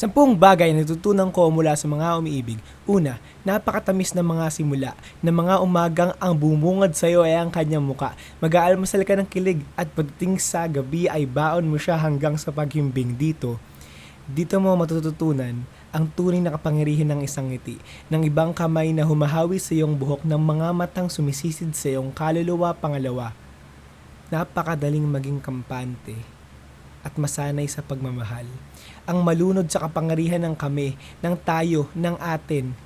10 bagay na natutunan ko mula sa mga umiibig. Una, napakatamis ng mga simula, na mga umagang ang bumungad sa'yo ay ang kanyang muka. Mag-aalmusal ka ng kilig at pagdating sa gabi ay baon mo siya hanggang sa paghimbing dito. Dito mo matututunan ang tunay na kapangyarihan ng isang ngiti, ng ibang kamay na humahawi sa iyong buhok, ng mga matang sumisisid sa iyong kaluluwa. Pangalawa, napakadaling maging kampante at masanay sa pagmamahal. Ang malunod sa kapangyarihan ng kami, ng tayo, ng atin.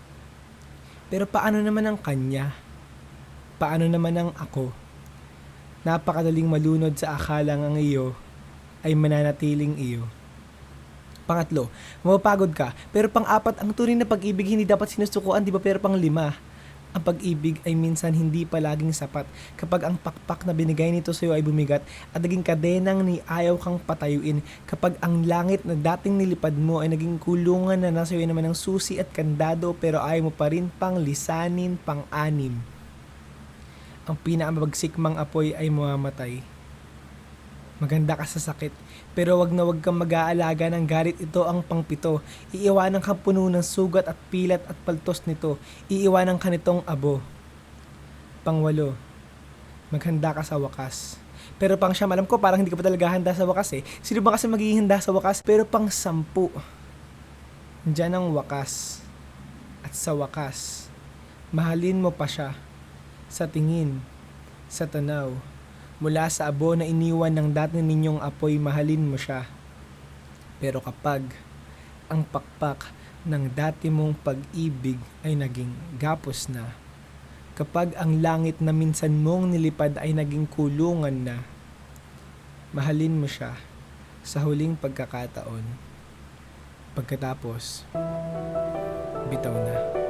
Pero paano naman ang kanya? Paano naman ang ako? Napakadaling malunod sa akalang ang iyo ay mananatiling iyo. Pangatlo, mapapagod ka. Pero pang-apat, ang tunay na pag-ibig hindi dapat sinusukuan, di ba? Pero pang-5, ang pag-ibig ay minsan hindi palaging sapat. Kapag ang pakpak na binigay nito sa iyo ay bumigat at naging kadenang ni ayaw kang patayuin. Kapag ang langit na dating nilipad mo ay naging kulungan na nasa iyo naman ng susi at kandado, pero ayaw mo pa rin pang lisanin, pang-anim. Ang pinakamabagsik mang apoy ay mamamatay. Maganda ka sa sakit, pero wag na wag kang mag-aalaga ng galit. Ito ang pang-7. Iiwanan ka puno ng sugat at pilat at paltos nito. Iiwanan ka nitong abo. Pang-8, maghanda ka sa wakas. Pero pang-9, alam ko parang hindi ka pa talaga handa sa wakas eh. Sino ba kasi magiging handa sa wakas? Pero pang-10, diyan ang wakas. At sa wakas, mahalin mo pa siya. Sa tingin, sa tanaw, mula sa abo na iniwan ng dati ninyong apoy, mahalin mo siya. Pero kapag ang pakpak ng dati mong pag-ibig ay naging gapos na, kapag ang langit na minsan mong nilipad ay naging kulungan na, mahalin mo siya sa huling pagkakataon. Pagkatapos, bitaw na.